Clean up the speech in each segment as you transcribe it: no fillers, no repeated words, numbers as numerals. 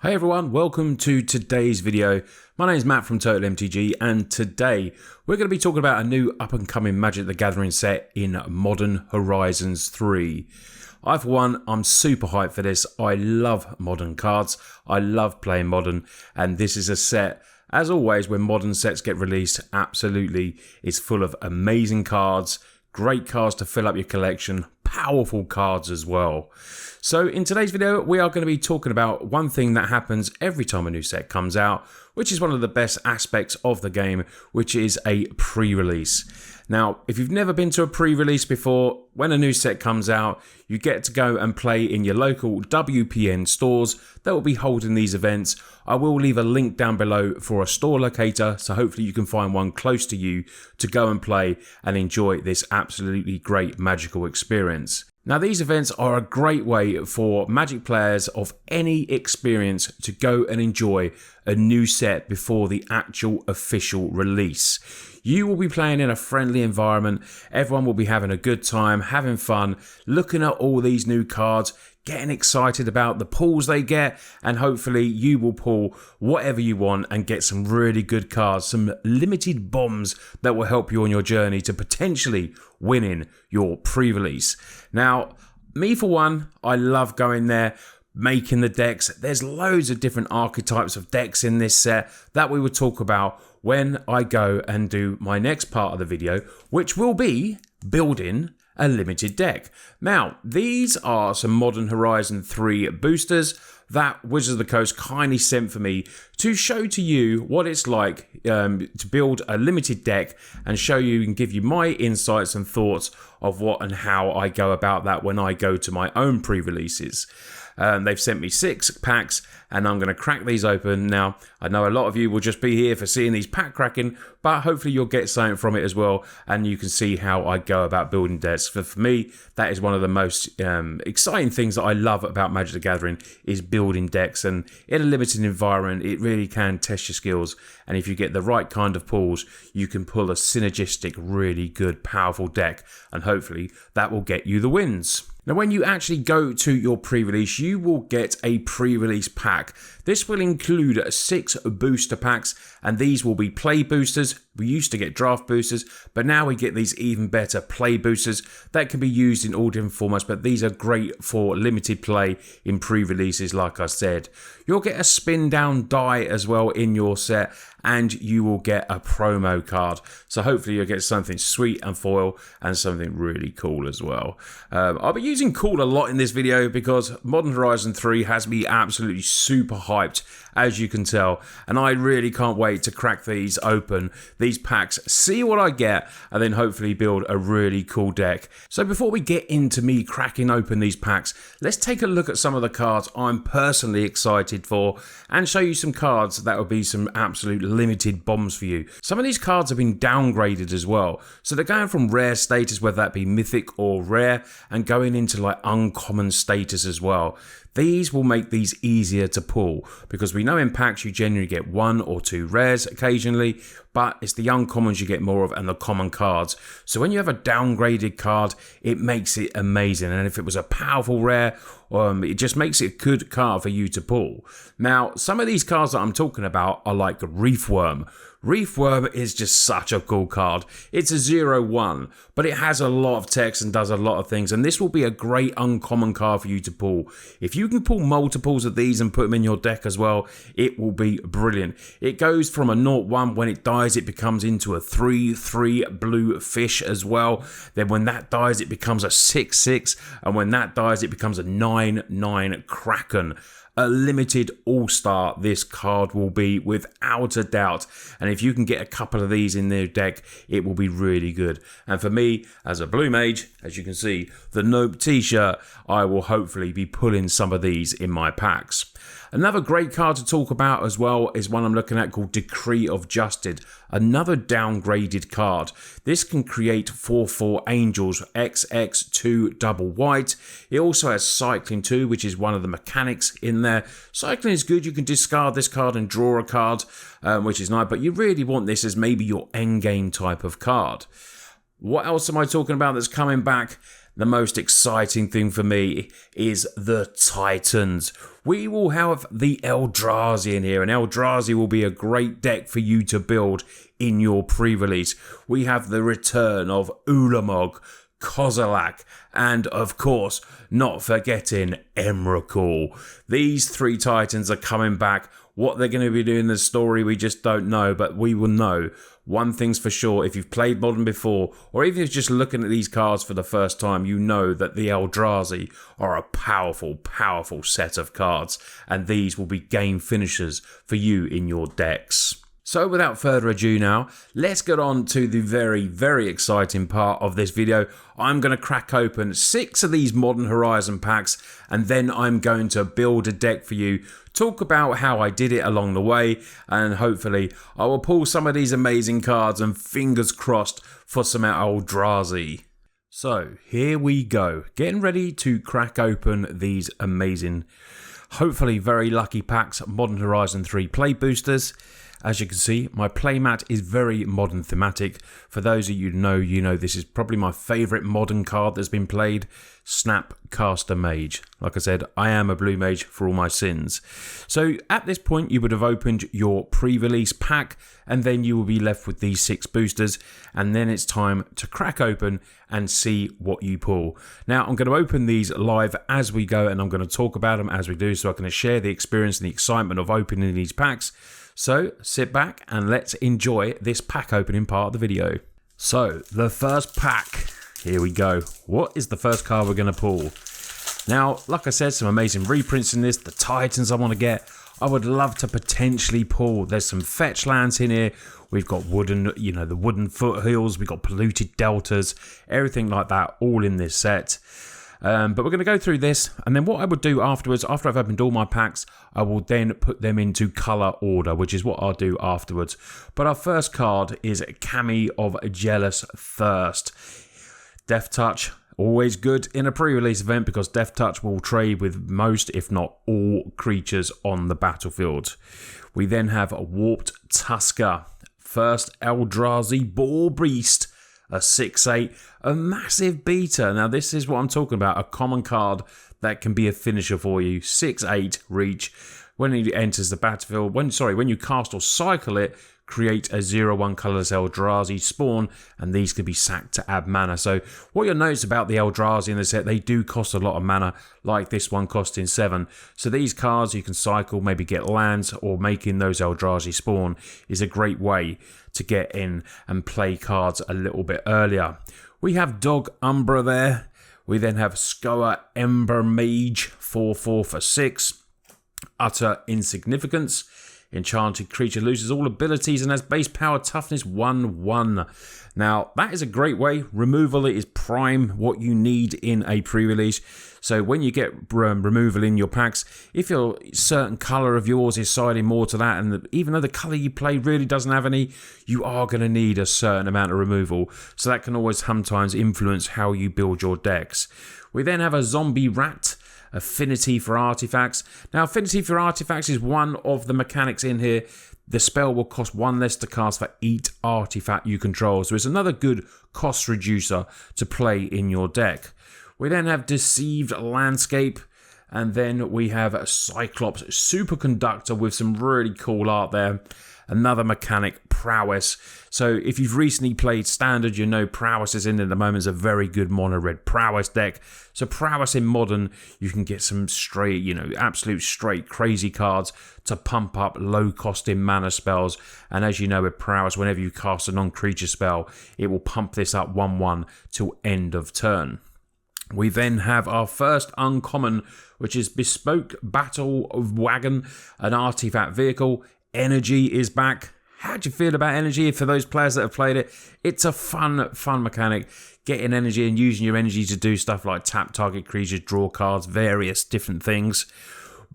Hey everyone, welcome to today's video. My name is Matt from Total MTG, and today we're going to be talking about a new up-and-coming Magic the Gathering set in Modern Horizons 3. I, for one, I'm super hyped for this. I love modern cards. I love playing modern, and this is a set, as always, when modern sets get released, absolutely, it's full of amazing cards, great cards to fill up your collection, powerful cards as well. So in today's video, we are going to be talking about one thing that happens every time a new set comes out, which is one of the best aspects of the game, which is a pre-release. Now, if you've never been to a pre-release before, when a new set comes out, you get to go and play in your local WPN stores that will be holding these events. I will leave a link down below for a store locator, so hopefully you can find one close to you to go and play and enjoy this absolutely great magical experience. Now, these events are a great way for Magic players of any experience to go and enjoy a new set before the actual official release. You will be playing in a friendly environment, everyone will be having a good time, having fun, looking at all these new cards, getting excited about the pulls they get, and hopefully you will pull whatever you want and get some really good cards, some limited bombs that will help you on your journey to potentially winning your pre-release. Now, me for one, I love going there, making the decks. There's loads of different archetypes of decks in this set that we will talk about when I go and do my next part of the video, which will be building a limited deck. Now, these are some Modern Horizon 3 boosters that Wizards of the Coast kindly sent for me to show to you what it's like to build a limited deck and show you and give you my insights and thoughts of what and how I go about that when I go to my own pre-releases. They've sent me 6 packs and I'm going to crack these open. Now, I know a lot of you will just be here for seeing these pack cracking, but hopefully you'll get something from it as well and you can see how I go about building decks. For me, that is one of the most exciting things that I love about Magic the Gathering is building decks, and in a limited environment, it really can test your skills, and if you get the right kind of pulls, you can pull a synergistic, really good, powerful deck, and hopefully that will get you the wins. Now, when you actually go to your pre-release, you will get a pre-release pack. This will include 6 booster packs, and these will be play boosters. We used to get draft boosters, but now we get these even better play boosters that can be used in all different formats, but these are great for limited play in pre-releases, like I said. You'll get a spin down die as well in your set, and you will get a promo card. So hopefully you'll get something sweet and foil and something really cool as well. I'll be using cool a lot in this video because Modern Horizon 3 has me absolutely super hyped, as you can tell, and I really can't wait to crack these open, these packs, see what I get, and then hopefully build a really cool deck. So before we get into me cracking open these packs, let's take a look at some of the cards I'm personally excited for and show you some cards that will be some absolute limited bombs for you. Some of these cards have been downgraded as well, so they're going from rare status, whether that be mythic or rare, and going into like uncommon status as well. These will make these easier to pull because we know in packs you generally get 1 or 2 rares occasionally, but it's the uncommons you get more of and the common cards. So when you have a downgraded card, it makes it amazing. And if it was a powerful rare, it just makes it a good card for you to pull. Now, some of these cards that I'm talking about are like Reefworm. Reefworm is just such a cool card. It's a 0/1, but it has a lot of text and does a lot of things, and this will be a great uncommon card for you to pull. If you can pull multiples of these and put them in your deck as well, it will be brilliant. It goes from a 0/1, when it dies it becomes into a 3/3 blue fish as well. Then when that dies it becomes a 6/6, and when that dies it becomes a 9/9 Kraken. A limited all-star this card will be, without a doubt, and if you can get a couple of these in their deck, it will be really good. And for me, as a blue mage, as you can see, the Nope t-shirt, I will hopefully be pulling some of these in my packs. Another great card to talk about as well is one I'm looking at called Decree of Justice. Another downgraded card. This can create 4/4 Angels, XX2 double white. It also has Cycling 2, which is one of the mechanics in there. Cycling is good. You can discard this card and draw a card, which is nice, but you really want this as maybe your endgame type of card. What else am I talking about that's coming back? The most exciting thing for me is the Titans. We will have the Eldrazi in here, and Eldrazi will be a great deck for you to build in your pre-release. We have the return of Ulamog, Kozilek, and of course, not forgetting Emrakul. These 3 Titans are coming back. What they're going to be doing in the story, we just don't know, but we will know. One thing's for sure, if you've played Modern before, or even if you're just looking at these cards for the first time, you know that the Eldrazi are a powerful, powerful set of cards, and these will be game finishers for you in your decks. So without further ado now, let's get on to the very, very exciting part of this video. I'm going to crack open 6 of these Modern Horizon packs, and then I'm going to build a deck for you, talk about how I did it along the way, and hopefully I will pull some of these amazing cards, and fingers crossed for some Eldrazi. So here we go, getting ready to crack open these amazing, hopefully very lucky packs, Modern Horizon 3 play boosters. As you can see, my playmat is very modern thematic. For those of you who know this is probably my favourite modern card that's been played, Snapcaster Mage. Like I said, I am a blue mage for all my sins. So at this point, you would have opened your pre-release pack, and then you will be left with these 6 boosters, and then it's time to crack open and see what you pull. Now, I'm going to open these live as we go, and I'm going to talk about them as we do, so I can share the experience and the excitement of opening these packs. So sit back and let's enjoy this pack opening part of the video. So the first pack, here we go. What is the first card we're going to pull? Now, like I said, some amazing reprints in this. The Titans I want to get. I would love to potentially pull. There's some fetch lands in here. We've got wooden, the wooden foothills. We've got polluted deltas, everything like that, all in this set. But we're going to go through this, and then what I would do afterwards, after I've opened all my packs, I will then put them into colour order, which is what I'll do afterwards. But our first card is Cami of Jealous Thirst. Death Touch, always good in a pre-release event, because Death Touch will trade with most, if not all, creatures on the battlefield. We then have Warped Tusker. First Eldrazi Boar Beast. A 6/8, a massive beater. Now this is what I'm talking about, a common card that can be a finisher for you. 6/8 reach. When it enters the battlefield, when you cast or cycle it, create a 0/1 colourless Eldrazi spawn, and these can be sacked to add mana. So what you'll notice about the Eldrazi in the set, they do cost a lot of mana, like this one costing 7. So these cards you can cycle, maybe get lands, or making those Eldrazi spawn is a great way to get in and play cards a little bit earlier. We have Dog Umbra there. We then have Skoa Ember Mage, 4/4 for 6. Utter Insignificance. Enchanted creature loses all abilities and has base power toughness 1/1. Now, that is a great way. Removal is prime, what you need in a pre-release. So when you get removal in your packs, if your certain colour of yours is siding more to that, and even though the colour you play really doesn't have any, you are going to need a certain amount of removal. So that can always sometimes influence how you build your decks. We then have a Zombie Rat. Affinity for Artifacts. Now, Affinity for Artifacts is one of the mechanics in here. The spell will cost 1 less to cast for each artifact you control. So it's another good cost reducer to play in your deck. We then have Deceived Landscape. And then we have Cyclops Superconductor with some really cool art there. Another mechanic, Prowess. So if you've recently played Standard, you know Prowess is in at the moment. It's a very good mono-red Prowess deck. So Prowess in Modern, you can get some straight, absolute straight crazy cards to pump up low-costing mana spells. And as you know with Prowess, whenever you cast a non-creature spell, it will pump this up 1/1 till end of turn. We then have our first uncommon, which is Bespoke Battle Wagon, an artifact vehicle. Energy is back. How do you feel about energy? For those players that have played it, it's a fun mechanic. Getting energy and using your energy to do stuff like tap target creatures, draw cards, various different things.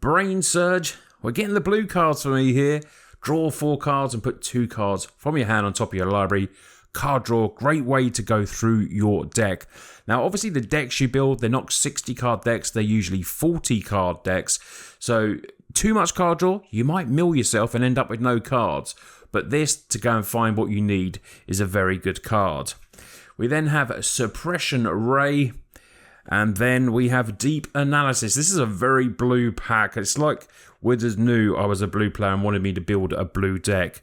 Brain Surge. We're getting the blue cards for me here. Draw 4 cards and put 2 cards from your hand on top of your library. Card draw, great way to go through your deck. Now, obviously, the decks you build, they're not 60 card decks, they're usually 40 card decks. So, too much card draw, you might mill yourself and end up with no cards. But this, to go and find what you need, is a very good card. We then have Suppression Ray. And then we have Deep Analysis. This is a very blue pack. It's like Withers knew I was a blue player and wanted me to build a blue deck.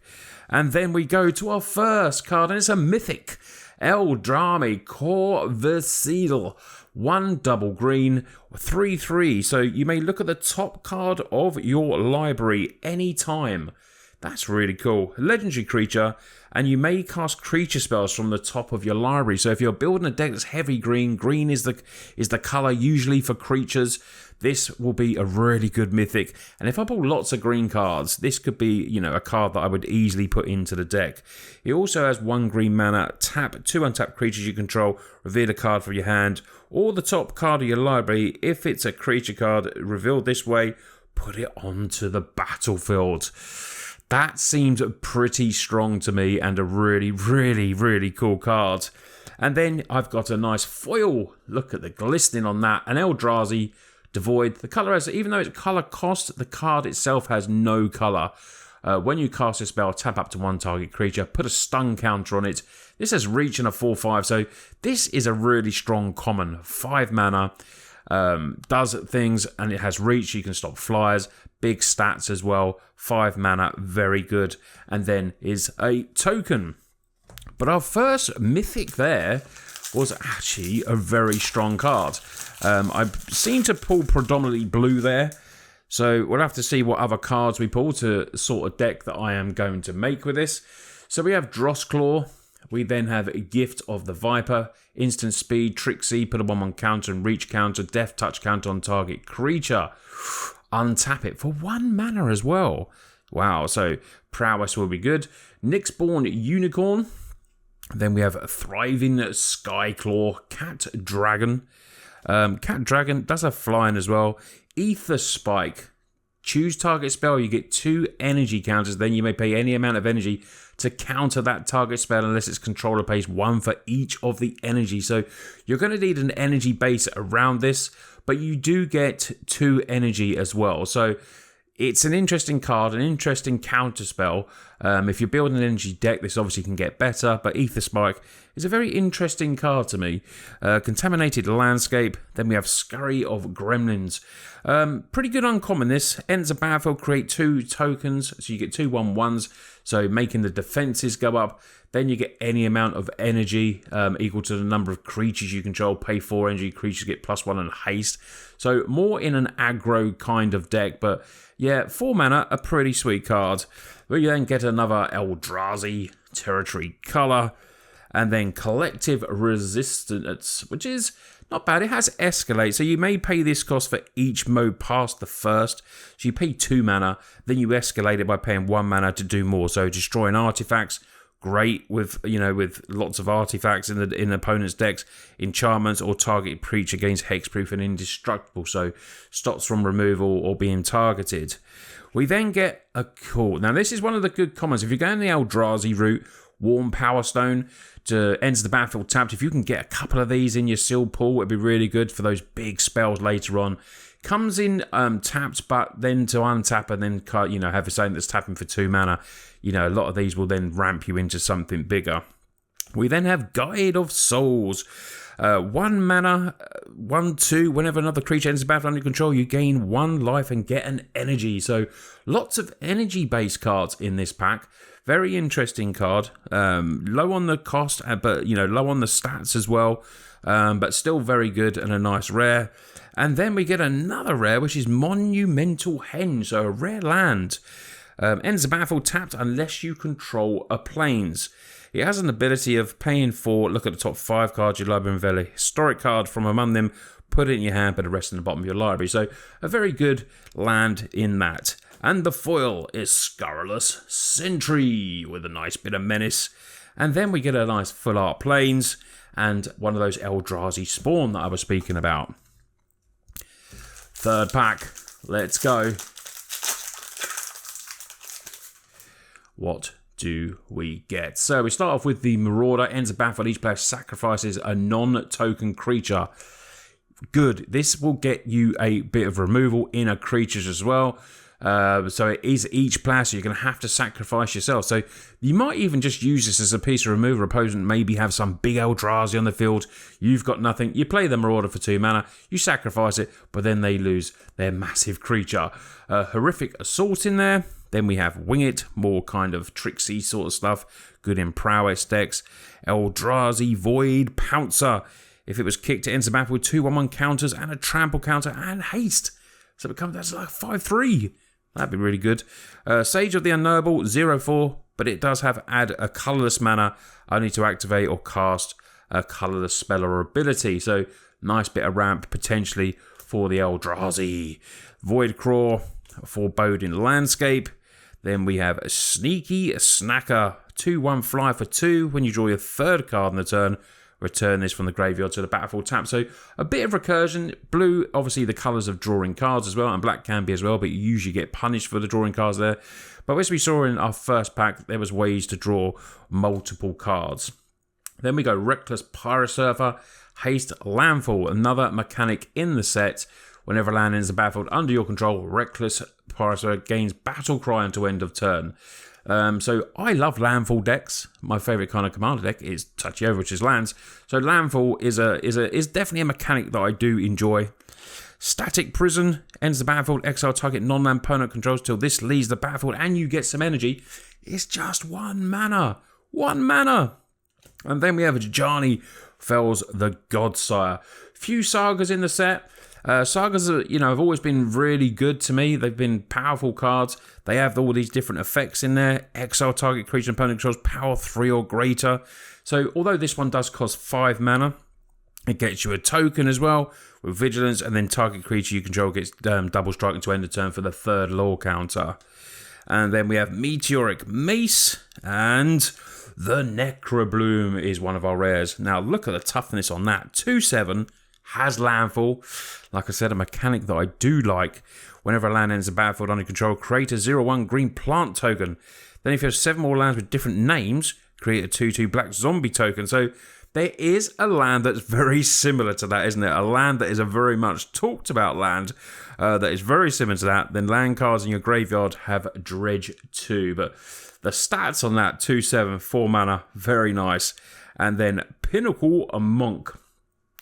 And then we go to our first card, and it's a mythic. Eldrazi Corvuscle. 1 double green, 3/3. So you may look at the top card of your library anytime. That's really cool. Legendary creature, and you may cast creature spells from the top of your library. So if you're building a deck that's heavy green, green is the color usually for creatures. This will be a really good mythic. And if I pull lots of green cards, this could be, you know, a card that I would easily put into the deck. It also has 1 green mana, tap 2 untapped creatures you control, reveal a card from your hand, or the top card of your library. If it's a creature card revealed this way, put it onto the battlefield. That seems pretty strong to me and a really, really, really cool card. And then I've got a nice foil. Look at the glistening on that. An Eldrazi Devoid. The color has, even though it's color cost, the card itself has no color. When you cast a spell, tap up to 1 target creature, put a stun counter on it. This has reach and a 4/5, so this is a really strong common. 5 mana, does things, and it has reach. You can stop flyers, big stats as well. 5 mana, very good. And then is a token. But our first mythic there was actually a very strong card. I seem to pull predominantly blue there, so we'll have to see what other cards we pull to sort of deck that I am going to make with this. So we have Drossclaw. We then have a Gift of the Viper, instant speed, Trixie, put a 1/1 counter and reach counter, death touch counter on target creature. Untap it for 1 mana as well. Wow, so prowess will be good. Nyxborn Unicorn. Then we have Thriving Skyclaw, Cat Dragon. Cat Dragon does have flying as well. Ether Spike. Choose target spell. You get 2 energy counters. Then you may pay any amount of energy to counter that target spell unless its controller pays 1 for each of the energy. So you're going to need an energy base around this, but you do get 2 energy as well. So it's an interesting card, an interesting counter spell. If you're building an energy deck, this obviously can get better, but Ether Spike is a very interesting card to me. Contaminated Landscape, then we have Scurry of Gremlins. Pretty good uncommon this. Ends a battlefield, create 2 tokens, so you get 2 1/1s, so making the defenses go up. Then you get any amount of energy equal to the number of creatures you control. Pay 4 energy, creatures get +1 and haste. So more in an aggro kind of deck, but yeah, 4 mana, a pretty sweet card. We then get another Eldrazi Territory Color, and then Collective Resistance, which is not bad. It has Escalate, so you may pay this cost for each mode past the first. So you pay 2 mana, then you escalate it by paying 1 mana to do more. So destroying artifacts, great with, you know, with lots of artifacts in opponent's decks. Enchantments or target creature gains hexproof and indestructible, so stops from removal or being targeted. We then get a cool. Now this is one of the good commons. If you're going the Eldrazi route, Warm Power Stone to ends the battlefield tapped. If you can get a couple of these in your sealed pool, it'd be really good for those big spells later on. Comes in tapped, but then to untap and then, you know, have a something that's tapping for 2 mana. You know, a lot of these will then ramp you into something bigger. We then have Guide of Souls. 1 mana, 1/2. Whenever another creature enters the battle under your control, you gain 1 life and get an energy. So lots of energy-based cards in this pack. Very interesting card. Low on the cost, but you know, low on the stats as well. But still very good and a nice rare. And then we get another rare, which is Monumental Henge, so a rare land. Ends the battlefield tapped unless you control a plains. It has an ability of paying 4, look at the top 5 cards you library and reveal a historic card from among them, put it in your hand, put the rest in the bottom of your library. So a very good land in that. And the foil is Scurrilous Sentry with a nice bit of menace. And then we get a nice full art plains and one of those Eldrazi spawn that I was speaking about. Third pack, let's go. What do we get? So we start off with the Marauder. Ends a battle. Each player sacrifices a non-token creature. Good. This will get you a bit of removal in a creatures as well. So it is each player, so you're going to have to sacrifice yourself. So you might even just use this as a piece of removal. Opponent maybe have some big Eldrazi on the field. You've got nothing. You play the Marauder for 2 mana. You sacrifice it, but then they lose their massive creature. Horrific Assault in there. Then we have Wing It, more kind of tricksy sort of stuff. Good in prowess decks. Eldrazi Void Pouncer. If it was kicked, it ends the battle with 2/1/1 counters and a trample counter and haste. So that's like 5/3. That'd be really good. Sage of the Unknowable, 0/4, but it does have add a colourless mana, only to activate or cast a colourless spell or ability. So nice bit of ramp potentially for the Eldrazi. Voidcraw, Foreboding Landscape. Then we have a Sneaky Snacker, 2/1 fly for 2. When you draw your 3rd card in the turn, return this from the graveyard to the battlefield tap. So a bit of recursion. Blue, obviously the colours of drawing cards as well, and black can be as well, but you usually get punished for the drawing cards there. But as we saw in our first pack, there was ways to draw multiple cards. Then we go Reckless Pyrosurfer, Haste Landfall, another mechanic in the set. Whenever land ends the battlefield under your control, Reckless Pyrosurfer gains Battle Cry until end of turn. So I love landfall decks. My favourite kind of commander deck is Touchy Over, which is lands. So landfall is definitely a mechanic that I do enjoy. Static Prison ends the battlefield. Exile target non-land opponent controls till this leaves the battlefield, and you get some energy. It's just 1 mana. 1 mana. And then we have Ajani Fells the Godsire. Few sagas in the set. Sagas are, have always been really good to me. They've been powerful cards. They have all these different effects in there. Exile target creature opponent controls power 3 or greater. So although this one does cost 5 mana, it gets you a token as well with vigilance, and then target creature you control gets double strike into end of turn for the 3rd law counter. And then we have Meteoric Mace, and the Necrobloom is one of our rares. Now look at the toughness on that. 2/7. Has landfall. Like I said, a mechanic that I do like. Whenever a land ends the battlefield under control, create a 0/1 green plant token. Then if you have 7 more lands with different names, create a 2/2 black zombie token. So there is a land that's very similar to that, isn't it? A land that is a very much talked about land that is very similar to that. Then land cards in your graveyard have Dredge 2. But the stats on that, 2/7, 4 mana, very nice. And then Pinnacle Monk,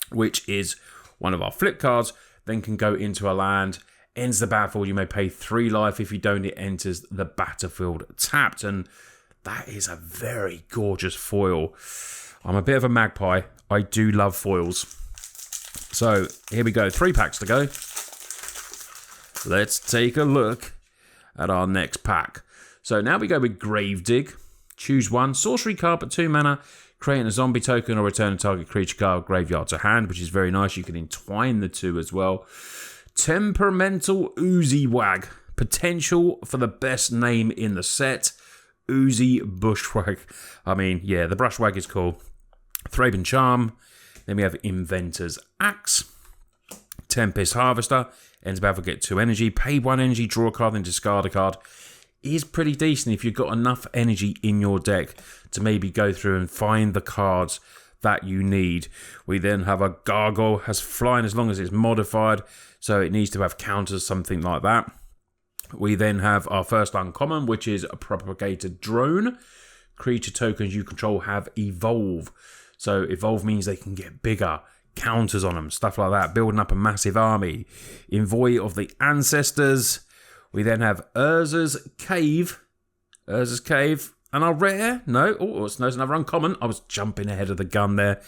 which is one of our flip cards, then can go into a land, ends the battlefield. You may pay 3 life. If you don't, it enters the battlefield tapped. And that is a very gorgeous foil. I'm a bit of a magpie. I do love foils. So here we go. 3 packs to go. Let's take a look at our next pack. So now we go with Gravedigg. Choose 1. Sorcery card, but 2 mana. Creating a zombie token or return a target creature card graveyard to hand, which is very nice. You can entwine the 2 as well. Temperamental Oozy Wag. Potential for the best name in the set. Oozy Bushwag. I mean, yeah, the Brushwag is cool. Thraben Charm. Then we have Inventor's Axe. Tempest Harvester. Ends battle, get 2 energy. Pay 1 energy, draw a card, then discard a card. Is pretty decent if you've got enough energy in your deck to maybe go through and find the cards that you need. We then have a Gargoyle, has flying as long as it's modified, so it needs to have counters, something like that. We then have our first uncommon, which is a Propagated Drone. Creature tokens you control have Evolve. So Evolve means they can get bigger, counters on them, stuff like that, building up a massive army. Envoy of the Ancestors. We then have Urza's Cave. Urza's Cave. And our rare? No. Oh, it's another uncommon. I was jumping ahead of the gun there.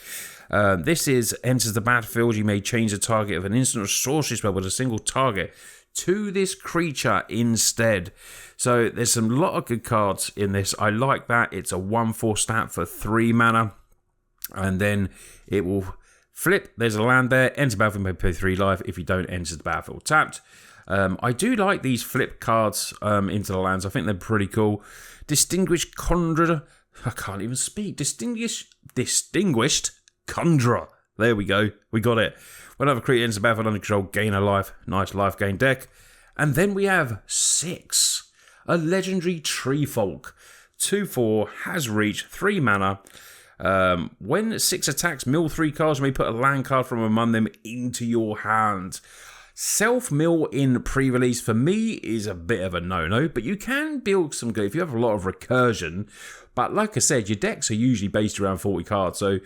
This is enters the battlefield. You may change the target of an instant or sorcery spell with a single target to this creature instead. So there's a lot of good cards in this. I like that. It's a 1/4 stat for 3 mana. And then it will flip. There's a land there. Enter the battlefield, you may pay 3 life. If you don't, enter the battlefield tapped. I do like these flip cards into the lands. I think they're pretty cool. Distinguished Conjurer. I can't even speak. Distinguished Conjurer. There we go. We got it. Whenever creature enters the battlefield under control, gain a life. Nice life gain deck. And then we have 6. A legendary Tree Folk. 2/4, has reach, 3 mana. When 6 attacks, mill 3 cards. You may put a land card from among them into your hand. Self-mill in pre-release for me is a bit of a no-no, but you can build some good if you have a lot of recursion. But like I said, your decks are usually based around 40 cards, so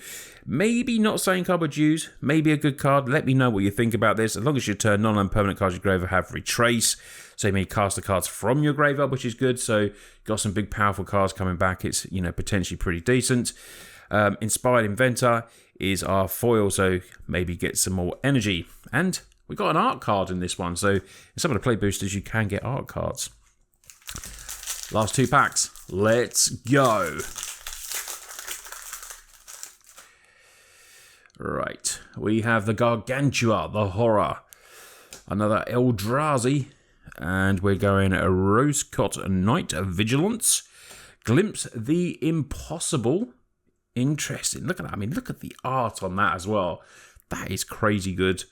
maybe not saying card would use, maybe a good card. Let me know what you think about this. As long as you turn non-land permanent cards in your graveyard have retrace, so you may cast the cards from your graveyard, which is good. So got some big powerful cards coming back. It's, you know, potentially pretty decent. Inspired Inventor is our foil, so maybe get some more energy. And we got an art card in this one, so in some of the play boosters you can get art cards. Last 2 packs, let's go. Right, we have the Gargantua, the Horror, another Eldrazi, and we're going a Rosecott Knight, Vigilance, Glimpse the Impossible. Interesting. Look at that. I mean, look at the art on that as well. That is crazy good.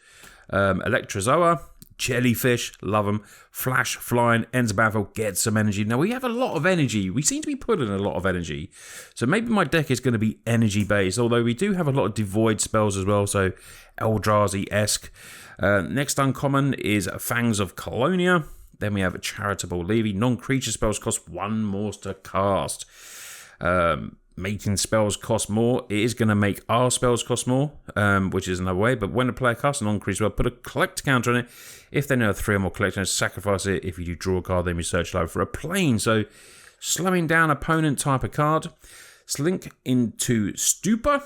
Electrozoa, Jellyfish, love them. Flash, Flying, ends of battle, get some energy. Now, we have a lot of energy. We seem to be putting a lot of energy. So maybe my deck is going to be energy-based, although we do have a lot of Devoid spells as well, so Eldrazi-esque. Next uncommon is Fangs of Colonia. Then we have a Charitable Levy. Non-creature spells cost 1 more to cast. Making spells cost more. It is going to make our spells cost more, which is another way. But when a player casts a non-creature spell, put a collect counter on it. If they know 3 or more collectors, sacrifice it. If you do draw a card, then we search live for a plane. So slowing down opponent type of card. Slink into Stupor.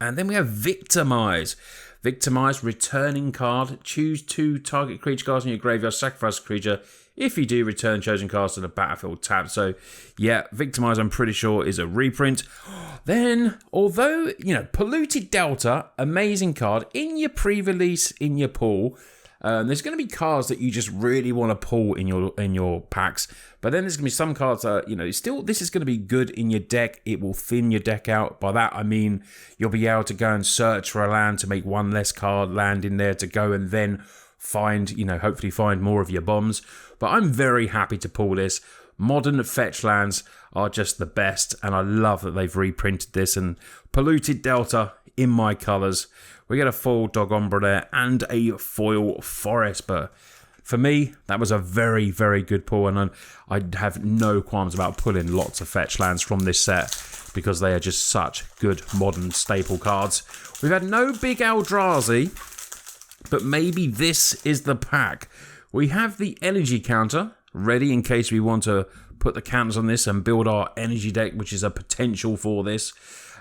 And then we have Victimize. Victimize, returning card. Choose 2 target creature cards in your graveyard. Sacrifice a creature. If you do, return chosen cards to the battlefield tab. So, yeah, Victimize, I'm pretty sure, is a reprint. Then, although, you know, Polluted Delta, amazing card. In your pre-release, in your pool, there's going to be cards that you just really want to pull in your packs. But then there's going to be some cards that, you know, still, this is going to be good in your deck. It will thin your deck out. By that, I mean, you'll be able to go and search for a land to make 1 less card land in there to go and then find, you know, hopefully find more of your bombs. But I'm very happy to pull this. Modern fetch lands are just the best, and I love that they've reprinted this. And Polluted Delta in my colours. We get a foil Dog Ombra there and a foil Forest. But for me, that was a very, very good pull, and I have no qualms about pulling lots of fetch lands from this set because they are just such good modern staple cards. We've had no big Eldrazi, but maybe this is the pack. We have the energy counter ready in case we want to put the counters on this and build our energy deck, which is a potential for this.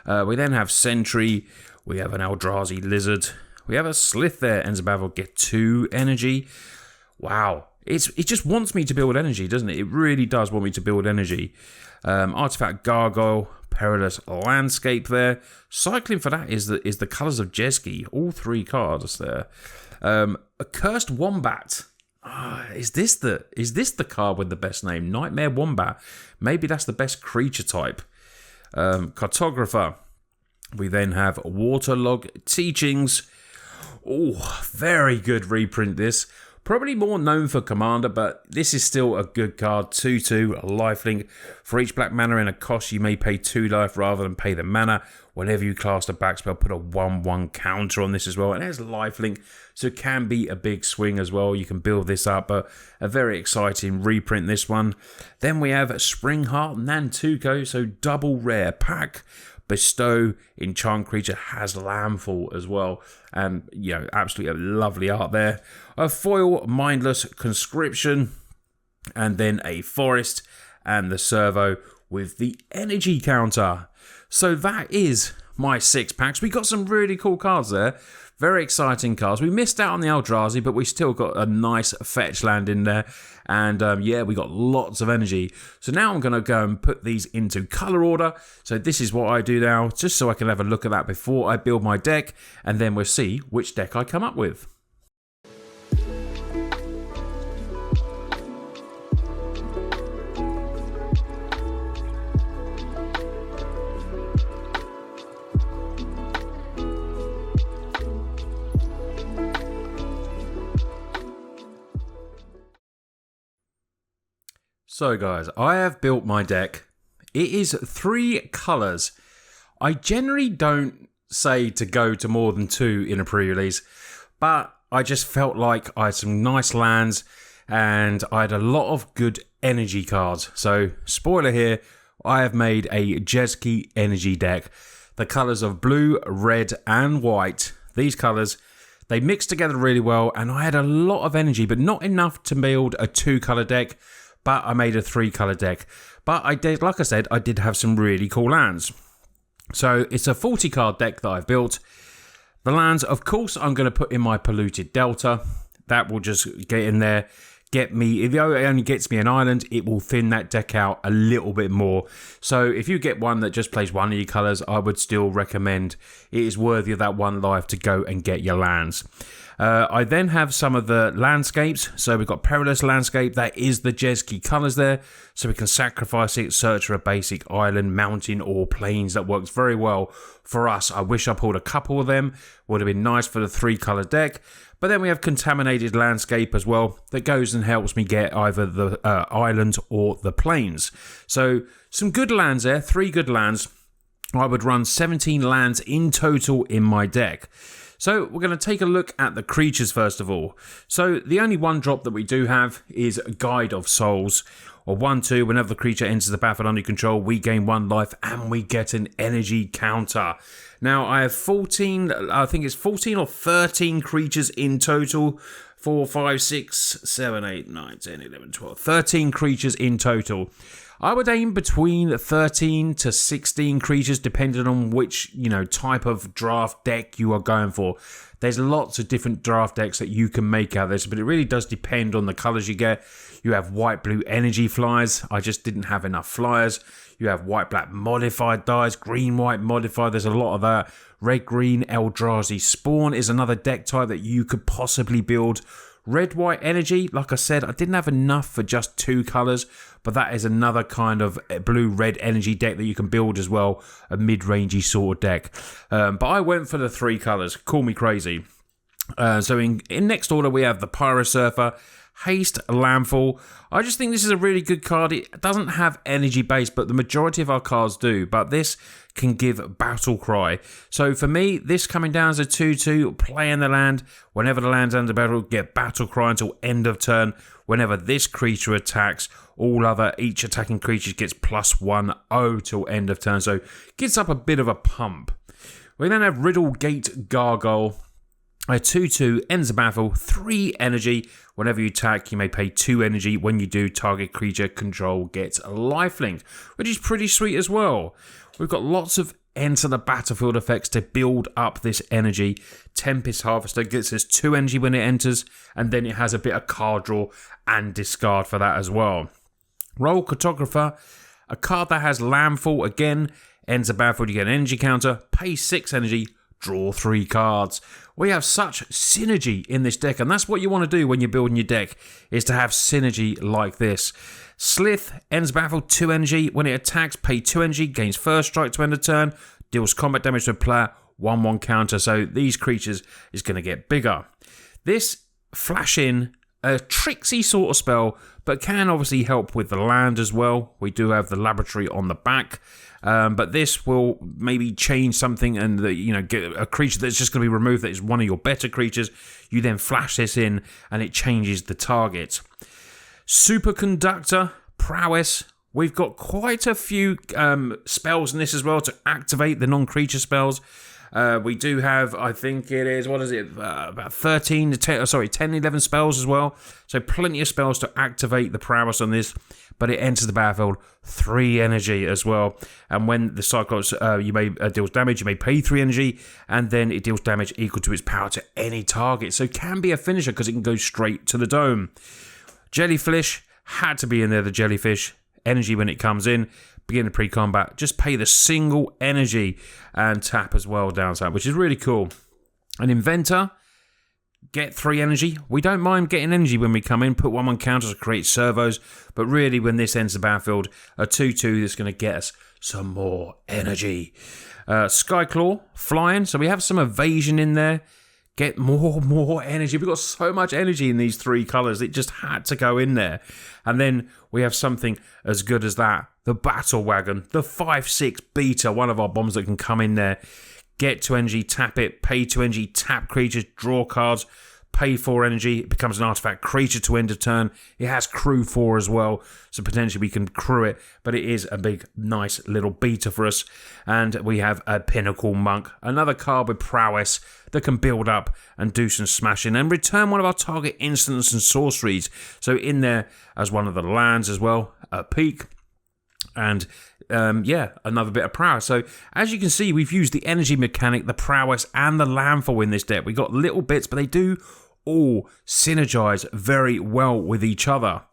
We then have Sentry. We have an Eldrazi Lizard. We have a Slith there. Ends of battle, get 2 energy. Wow. It just wants me to build energy, doesn't it? It really does want me to build energy. Artifact Gargoyle. Perilous Landscape there. Cycling for that is the colours of Jesky. All 3 cards there. A Cursed Wombat. Is this the card with the best name? Nightmare Wombat. Maybe that's the best creature type. Cartographer. We then have Waterlog Teachings. Oh, very good reprint this. Probably more known for Commander, but this is still a good card. 2/2, a lifelink. For each black mana in a cost, you may pay 2 life rather than pay the mana. Whenever you cast a backspell, put a 1/1 counter on this as well. And there's lifelink, so it can be a big swing as well. You can build this up, but a very exciting reprint, this one. Then we have Springheart Nantuko, so double rare pack. Bestow, enchant creature, has landfall as well. And, you know, absolutely lovely art there. A foil Mindless Conscription. And then a Forest and the Servo with the energy counter. So that is my 6 packs. We got some really cool cards there. Very exciting cards. We missed out on the Eldrazi, but we still got a nice fetch land in there. And yeah, we got lots of energy. So now I'm going to go and put these into colour order. So this is what I do now, just so I can have a look at that before I build my deck. And then we'll see which deck I come up with. So guys, I have built my deck. It is 3 colours. I generally don't say to go to more than 2 in a pre-release, but I just felt like I had some nice lands and I had a lot of good energy cards. So, spoiler here, I have made a Jesky energy deck. The colours of blue, red and white. These colours, they mix together really well, and I had a lot of energy, but not enough to build a 2-colour deck, but I made a 3-colour deck. But I did, like I said, I did have some really cool lands. So it's a 40-card deck that I've built. The lands, of course, I'm going to put in my Polluted Delta. That will just get in there. Get me, if it only gets me an island, it will thin that deck out a little bit more. So if you get one that just plays one of your colours, I would still recommend it is worthy of that 1 life to go and get your lands. I then have some of the landscapes. So we've got Prerelease landscape. That is the Jesky colours there. So we can sacrifice it, search for a basic island, mountain or plains. That works very well for us. I wish I pulled a couple of them. Would have been nice for the 3-colour deck. But then we have contaminated landscape as well. That goes and helps me get either the island or the plains. So some good lands there. 3 good lands. I would run 17 lands in total in my deck. So we're going to take a look at the creatures first of all. So the only 1 drop that we do have is Guide of Souls, or 1/2. Whenever the creature enters the battlefield under control, we gain 1 life and we get an energy counter. Now I have 14, I think it's 14 or 13 creatures in total. 4, 5, 6, 7, 8, 9, 10, 11, 12. 13 creatures in total. I would aim between 13 to 16 creatures depending on which, type of draft deck you are going for. There's lots of different draft decks that you can make out of this, but it really does depend on the colours you get. You have white-blue energy flyers. I just didn't have enough flyers. You have white-black modified dies, green-white modified. There's a lot of that. Red-green Eldrazi Spawn is another deck type that you could possibly build. Red-white energy, like I said, I didn't have enough for just 2 colours, but that is another kind of blue-red energy deck that you can build as well, a mid-rangey sort of deck. But I went for the 3 colours. Call me crazy. So in next order, we have the Pyrosurfer, Haste, Landfall. I just think this is a really good card. It doesn't have energy base, but the majority of our cards do. But this can give Battle Cry. So for me, this coming down as a 2/2, playing the land. Whenever the land's under battle, get Battle Cry until end of turn. Whenever this creature attacks, each attacking creature gets +1/0 till end of turn. So gets up a bit of a pump. We then have Riddle Gate Gargoyle. A 2/2 ends the battle, 3 energy. Whenever you attack, you may pay 2 energy. When you do, target creature control gets a lifelink, which is pretty sweet as well. We've got lots of enter the battlefield effects to build up this energy. Tempest Harvester gets us 2 energy when it enters, and then it has a bit of card draw and discard for that as well. Roll Cartographer, a card that has Landfall, again, ends the battlefield, you get an energy counter, pay 6 energy, draw 3 cards. We have such synergy in this deck, and that's what you want to do when you're building your deck, is to have synergy like this. Slith ends battle, 2 energy. When it attacks, pay 2 energy, gains first strike to end of turn, deals combat damage to a player, 1/1 counter. So these creatures is going to get bigger. This flash in a tricksy sort of spell, but can obviously help with the land as well. We do have the laboratory on the back. But this will maybe change something and get a creature that's just going to be removed that is one of your better creatures. You then flash this in and it changes the target. Superconductor, Prowess. We've got quite a few spells in this as well to activate the non-creature spells. We do have, I think it is, about 10, 11 spells as well. So plenty of spells to activate the prowess on this. But it enters the battlefield 3 energy as well. And when the Cyclops deals damage, you may pay 3 energy, and then it deals damage equal to its power to any target. So it can be a finisher because it can go straight to the dome. Jellyfish had to be in there. The Jellyfish energy when it comes in. Begin the pre-combat, just pay the single energy and tap as well downside, which is really cool. An Inventor, get 3 energy. We don't mind getting energy when we come in, put 1/1 counters to create servos, but really when this ends the battlefield, a 2/2 is going to get us some more energy. Skyclaw, flying, so we have some evasion in there. Get more energy. We've got so much energy in these 3 colours. It just had to go in there. And then we have something as good as that. The Battle Wagon. The 5/6 beta. One of our bombs that can come in there. Get 2 energy, tap it. Pay 2 energy, tap creatures, draw cards. Pay 4 energy, it becomes an artifact creature to end of turn. It has crew 4 as well, so potentially we can crew it, but it is a big, nice little beater for us. And we have a Pinnacle Monk, another card with prowess that can build up and do some smashing and return one of our target instants and sorceries. So in there as one of the lands as well, a peak. And yeah, another bit of prowess. So as you can see, we've used the energy mechanic, the prowess, and the landfall in this deck. We've got little bits, but they do all synergize very well with each other.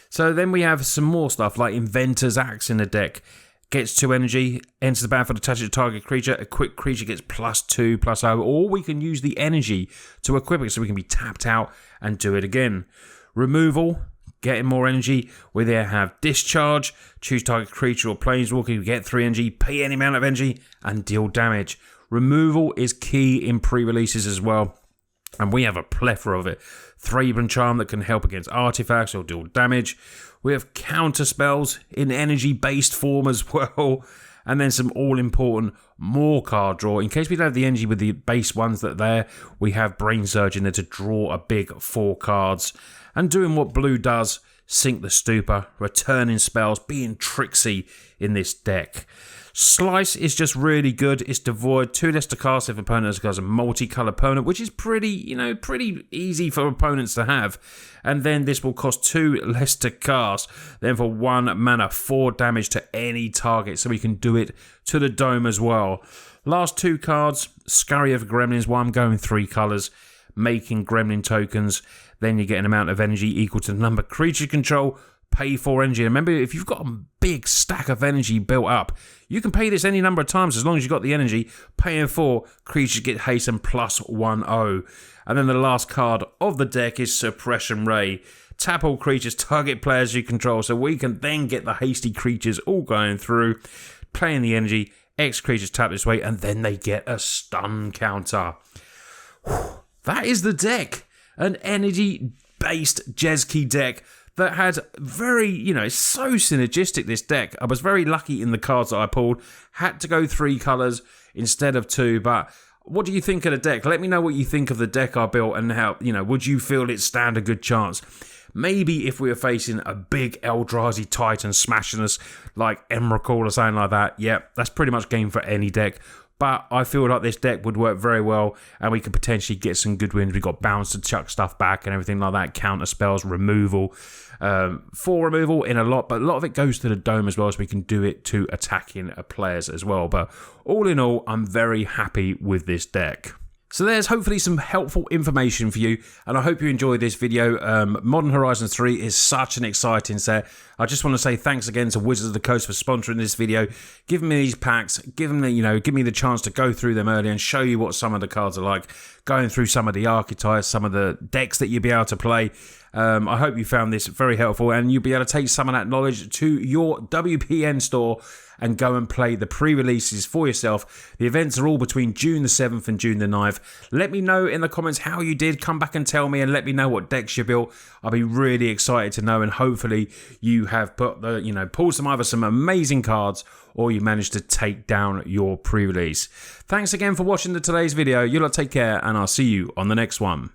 So then we have some more stuff like Inventor's Axe in the deck. Gets 2 energy, enters the battlefield, attaches to target creature. A quick creature gets +2/+0, or we can use the energy to equip it so we can be tapped out and do it again. Removal. Getting more energy, we there have Discharge, choose target creature or planeswalker, you get 3 energy, pay any amount of energy, and deal damage. Removal is key in pre-releases as well, and we have a plethora of it. Thraben Charm that can help against artifacts or deal damage. We have counter spells in energy-based form as well, and then some all-important more card draw. In case we don't have the energy with the base ones that are there, we have Brain Surge in there to draw a big 4 cards. And doing what blue does, Sink the Stupor, returning spells, being tricksy in this deck. Slice is just really good. It's devoid, 2 less to cast if opponent has a multicolour opponent, which is pretty easy for opponents to have. And then this will cost 2 less to cast. Then for 1 mana, 4 damage to any target, so we can do it to the dome as well. Last 2 cards, Scurry of Gremlins. Well, I'm going 3 colours, making Gremlin tokens. Then you get an amount of energy equal to the number creature control. Pay 4 energy. Remember, if you've got a big stack of energy built up, you can pay this any number of times as long as you've got the energy. Paying 4, creatures get haste and +1/+0. And then the last card of the deck is Suppression Ray. Tap all creatures, target players you control, so we can then get the hasty creatures all going through. Playing the energy, X creatures tap this way, and then they get a stun counter. That is the deck. An energy-based Jesky deck that had very, it's so synergistic, this deck. I was very lucky in the cards that I pulled. Had to go 3 colours instead of 2, but what do you think of the deck? Let me know what you think of the deck I built and how, would you feel it stand a good chance? Maybe if we were facing a big Eldrazi Titan smashing us like Emrakul or something like that, that's pretty much game for any deck. But I feel like this deck would work very well and we could potentially get some good wins. We've got bounce to chuck stuff back and everything like that. Counter spells, removal. 4 removal in a lot, but a lot of it goes to the dome as well, so we can do it to attacking players as well. But all in all, I'm very happy with this deck. So there's hopefully some helpful information for you, and I hope you enjoyed this video. Modern Horizons 3 is such an exciting set. I just want to say thanks again to Wizards of the Coast for sponsoring this video, giving me these packs, giving me, give me the chance to go through them early and show you what some of the cards are like, going through some of the archetypes, some of the decks that you'll be able to play. I hope you found this very helpful and you'll be able to take some of that knowledge to your WPN store and go and play the pre-releases for yourself. The events are all between June the 7th and June the 9th. Let me know in the comments how you did. Come back and tell me and let me know what decks you built. I'll be really excited to know, and hopefully you have put the, pulled some amazing cards, or you managed to take down your pre-release. Thanks again for watching today's video. You lot take care, and I'll see you on the next one.